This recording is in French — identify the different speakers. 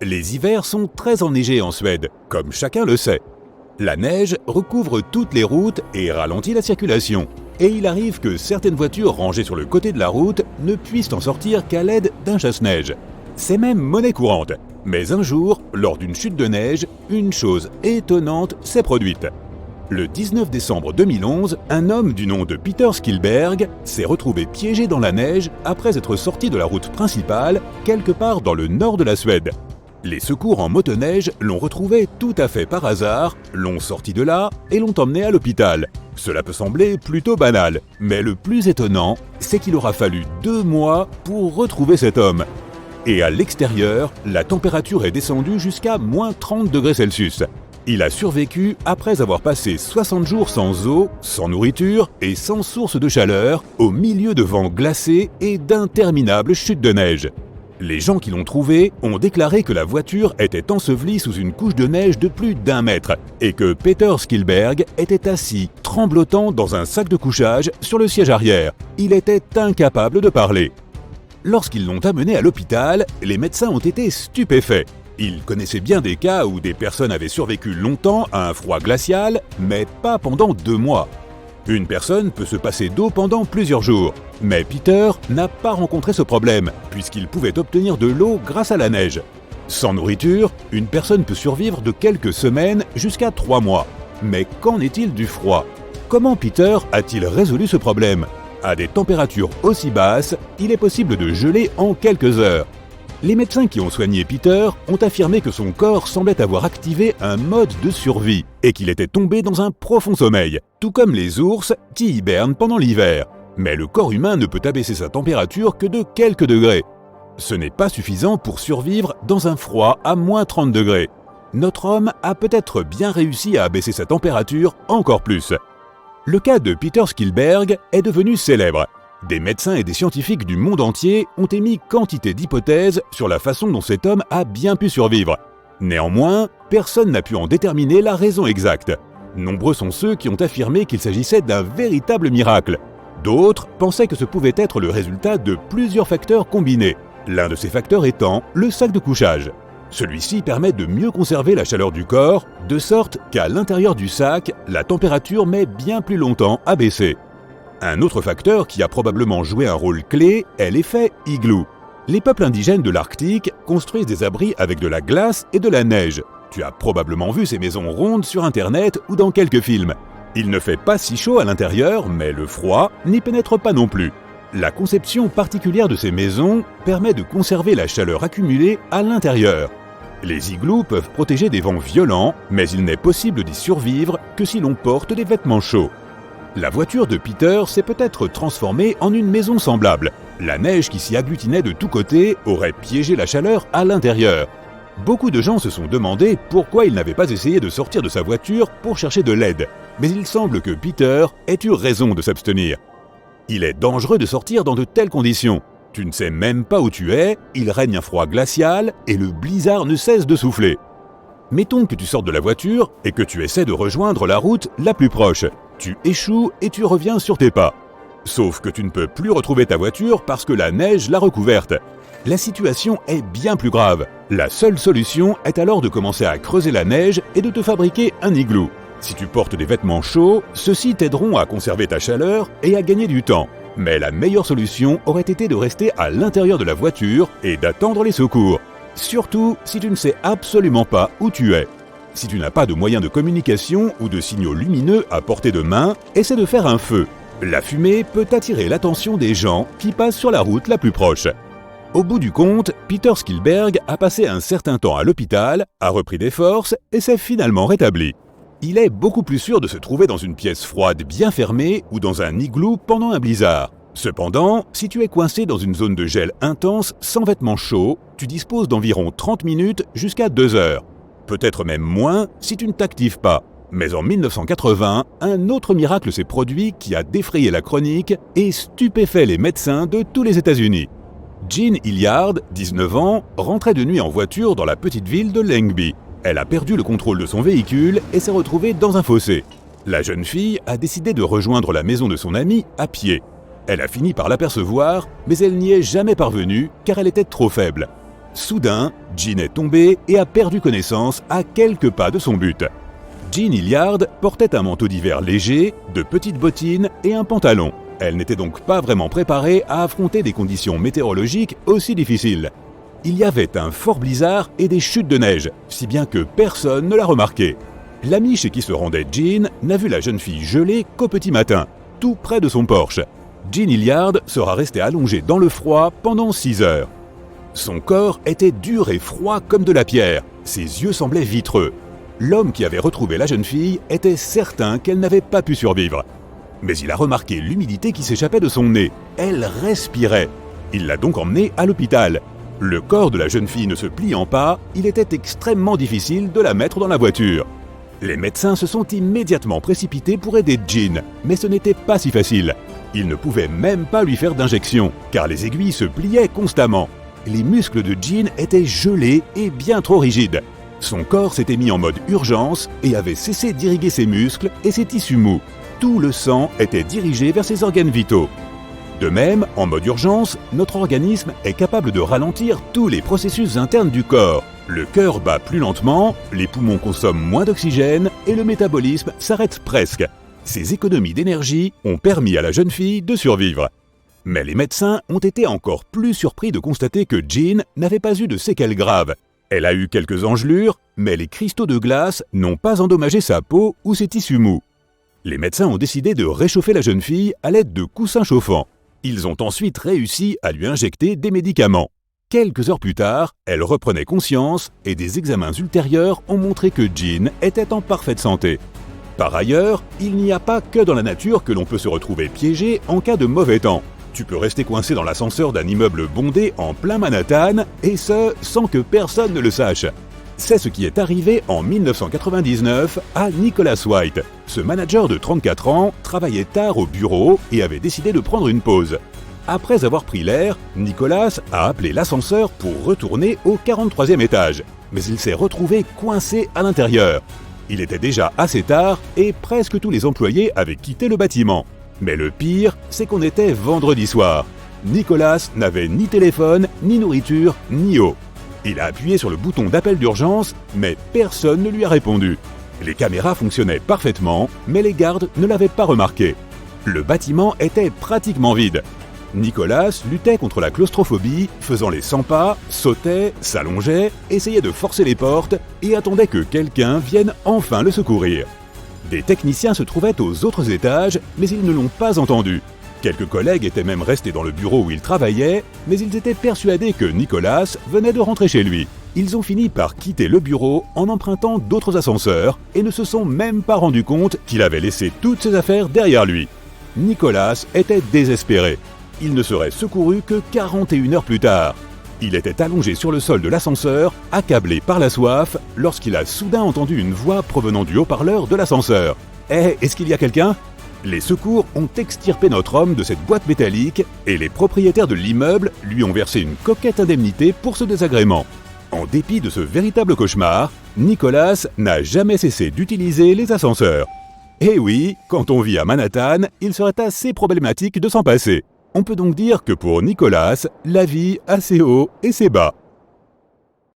Speaker 1: Les hivers sont très enneigés en Suède, comme chacun le sait. La neige recouvre toutes les routes et ralentit la circulation. Et il arrive que certaines voitures rangées sur le côté de la route ne puissent en sortir qu'à l'aide d'un chasse-neige. C'est même monnaie courante. Mais un jour, lors d'une chute de neige, une chose étonnante s'est produite. Le 19 décembre 2011, un homme du nom de Peter Skilberg s'est retrouvé piégé dans la neige après être sorti de la route principale, quelque part dans le nord de la Suède. Les secours en motoneige l'ont retrouvé tout à fait par hasard, l'ont sorti de là et l'ont emmené à l'hôpital. Cela peut sembler plutôt banal, mais le plus étonnant, c'est qu'il aura fallu 2 mois pour retrouver cet homme. Et à l'extérieur, la température est descendue jusqu'à moins 30 degrés Celsius. Il a survécu après avoir passé 60 jours sans eau, sans nourriture et sans source de chaleur, au milieu de vents glacés et d'interminables chutes de neige. Les gens qui l'ont trouvé ont déclaré que la voiture était ensevelie sous une couche de neige de plus d'1 mètre et que Peter Skilberg était assis, tremblotant dans un sac de couchage sur le siège arrière. Il était incapable de parler. Lorsqu'ils l'ont amené à l'hôpital, les médecins ont été stupéfaits. Ils connaissaient bien des cas où des personnes avaient survécu longtemps à un froid glacial, mais pas pendant 2 mois. Une personne peut se passer d'eau pendant plusieurs jours, mais Peter n'a pas rencontré ce problème, puisqu'il pouvait obtenir de l'eau grâce à la neige. Sans nourriture, une personne peut survivre de quelques semaines jusqu'à 3 mois. Mais qu'en est-il du froid? Comment Peter a-t-il résolu ce problème? À des températures aussi basses, il est possible de geler en quelques heures. Les médecins qui ont soigné Peter ont affirmé que son corps semblait avoir activé un mode de survie et qu'il était tombé dans un profond sommeil, tout comme les ours qui hibernent pendant l'hiver. Mais le corps humain ne peut abaisser sa température que de quelques degrés. Ce n'est pas suffisant pour survivre dans un froid à moins 30 degrés. Notre homme a peut-être bien réussi à abaisser sa température encore plus. Le cas de Peter Skilberg est devenu célèbre. Des médecins et des scientifiques du monde entier ont émis quantité d'hypothèses sur la façon dont cet homme a bien pu survivre. Néanmoins, personne n'a pu en déterminer la raison exacte. Nombreux sont ceux qui ont affirmé qu'il s'agissait d'un véritable miracle. D'autres pensaient que ce pouvait être le résultat de plusieurs facteurs combinés, l'un de ces facteurs étant le sac de couchage. Celui-ci permet de mieux conserver la chaleur du corps, de sorte qu'à l'intérieur du sac, la température met bien plus longtemps à baisser. Un autre facteur qui a probablement joué un rôle clé est l'effet igloo. Les peuples indigènes de l'Arctique construisent des abris avec de la glace et de la neige. Tu as probablement vu ces maisons rondes sur Internet ou dans quelques films. Il ne fait pas si chaud à l'intérieur, mais le froid n'y pénètre pas non plus. La conception particulière de ces maisons permet de conserver la chaleur accumulée à l'intérieur. Les igloos peuvent protéger des vents violents, mais il n'est possible d'y survivre que si l'on porte des vêtements chauds. La voiture de Peter s'est peut-être transformée en une maison semblable. La neige qui s'y agglutinait de tous côtés aurait piégé la chaleur à l'intérieur. Beaucoup de gens se sont demandé pourquoi il n'avait pas essayé de sortir de sa voiture pour chercher de l'aide. Mais il semble que Peter ait eu raison de s'abstenir. Il est dangereux de sortir dans de telles conditions. Tu ne sais même pas où tu es, il règne un froid glacial et le blizzard ne cesse de souffler. Mettons que tu sortes de la voiture et que tu essaies de rejoindre la route la plus proche. Tu échoues et tu reviens sur tes pas. Sauf que tu ne peux plus retrouver ta voiture parce que la neige l'a recouverte. La situation est bien plus grave. La seule solution est alors de commencer à creuser la neige et de te fabriquer un igloo. Si tu portes des vêtements chauds, ceux-ci t'aideront à conserver ta chaleur et à gagner du temps. Mais la meilleure solution aurait été de rester à l'intérieur de la voiture et d'attendre les secours. Surtout si tu ne sais absolument pas où tu es. Si tu n'as pas de moyen de communication ou de signaux lumineux à portée de main, essaie de faire un feu. La fumée peut attirer l'attention des gens qui passent sur la route la plus proche. Au bout du compte, Peter Skilberg a passé un certain temps à l'hôpital, a repris des forces et s'est finalement rétabli. Il est beaucoup plus sûr de se trouver dans une pièce froide bien fermée ou dans un igloo pendant un blizzard. Cependant, si tu es coincé dans une zone de gel intense sans vêtements chauds, tu disposes d'environ 30 minutes jusqu'à 2 heures. Peut-être même moins si tu ne t'actives pas. Mais en 1980, un autre miracle s'est produit qui a défrayé la chronique et stupéfait les médecins de tous les États-Unis. Jean Hilliard, 19 ans, rentrait de nuit en voiture dans la petite ville de Lyngby. Elle a perdu le contrôle de son véhicule et s'est retrouvée dans un fossé. La jeune fille a décidé de rejoindre la maison de son ami à pied. Elle a fini par l'apercevoir, mais elle n'y est jamais parvenue car elle était trop faible. Soudain, Jean est tombée et a perdu connaissance à quelques pas de son but. Jean Hilliard portait un manteau d'hiver léger, de petites bottines et un pantalon. Elle n'était donc pas vraiment préparée à affronter des conditions météorologiques aussi difficiles. Il y avait un fort blizzard et des chutes de neige, si bien que personne ne l'a remarqué. L'ami chez qui se rendait Jean n'a vu la jeune fille gelée qu'au petit matin, tout près de son porche. Jean Hilliard sera restée allongée dans le froid pendant 6 heures. Son corps était dur et froid comme de la pierre, ses yeux semblaient vitreux. L'homme qui avait retrouvé la jeune fille était certain qu'elle n'avait pas pu survivre. Mais il a remarqué l'humidité qui s'échappait de son nez. Elle respirait. Il l'a donc emmenée à l'hôpital. Le corps de la jeune fille ne se pliant pas, il était extrêmement difficile de la mettre dans la voiture. Les médecins se sont immédiatement précipités pour aider Jean, mais ce n'était pas si facile. Ils ne pouvaient même pas lui faire d'injection, car les aiguilles se pliaient constamment. Les muscles de Jean étaient gelés et bien trop rigides. Son corps s'était mis en mode urgence et avait cessé d'irriguer ses muscles et ses tissus mous. Tout le sang était dirigé vers ses organes vitaux. De même, en mode urgence, notre organisme est capable de ralentir tous les processus internes du corps. Le cœur bat plus lentement, les poumons consomment moins d'oxygène et le métabolisme s'arrête presque. Ces économies d'énergie ont permis à la jeune fille de survivre. Mais les médecins ont été encore plus surpris de constater que Jean n'avait pas eu de séquelles graves. Elle a eu quelques engelures, mais les cristaux de glace n'ont pas endommagé sa peau ou ses tissus mous. Les médecins ont décidé de réchauffer la jeune fille à l'aide de coussins chauffants. Ils ont ensuite réussi à lui injecter des médicaments. Quelques heures plus tard, elle reprenait conscience et des examens ultérieurs ont montré que Jean était en parfaite santé. Par ailleurs, il n'y a pas que dans la nature que l'on peut se retrouver piégé en cas de mauvais temps. Tu peux rester coincé dans l'ascenseur d'un immeuble bondé en plein Manhattan, et ce, sans que personne ne le sache. C'est ce qui est arrivé en 1999 à Nicholas White. Ce manager de 34 ans travaillait tard au bureau et avait décidé de prendre une pause. Après avoir pris l'air, Nicholas a appelé l'ascenseur pour retourner au 43e étage. Mais il s'est retrouvé coincé à l'intérieur. Il était déjà assez tard et presque tous les employés avaient quitté le bâtiment. Mais le pire, c'est qu'on était vendredi soir. Nicholas n'avait ni téléphone, ni nourriture, ni eau. Il a appuyé sur le bouton d'appel d'urgence, mais personne ne lui a répondu. Les caméras fonctionnaient parfaitement, mais les gardes ne l'avaient pas remarqué. Le bâtiment était pratiquement vide. Nicholas luttait contre la claustrophobie, faisant les 100 pas, sautait, s'allongeait, essayait de forcer les portes et attendait que quelqu'un vienne enfin le secourir. Des techniciens se trouvaient aux autres étages, mais ils ne l'ont pas entendu. Quelques collègues étaient même restés dans le bureau où il travaillait, mais ils étaient persuadés que Nicholas venait de rentrer chez lui. Ils ont fini par quitter le bureau en empruntant d'autres ascenseurs et ne se sont même pas rendus compte qu'il avait laissé toutes ses affaires derrière lui. Nicholas était désespéré. Il ne serait secouru que 41 heures plus tard. Il était allongé sur le sol de l'ascenseur, accablé par la soif, lorsqu'il a soudain entendu une voix provenant du haut-parleur de l'ascenseur. « Hé, est-ce qu'il y a quelqu'un ?» Les secours ont extirpé notre homme de cette boîte métallique et les propriétaires de l'immeuble lui ont versé une coquette indemnité pour ce désagrément. En dépit de ce véritable cauchemar, Nicholas n'a jamais cessé d'utiliser les ascenseurs. Et oui, quand on vit à Manhattan, il serait assez problématique de s'en passer. On peut donc dire que pour Nicholas, la vie a ses hauts et ses bas.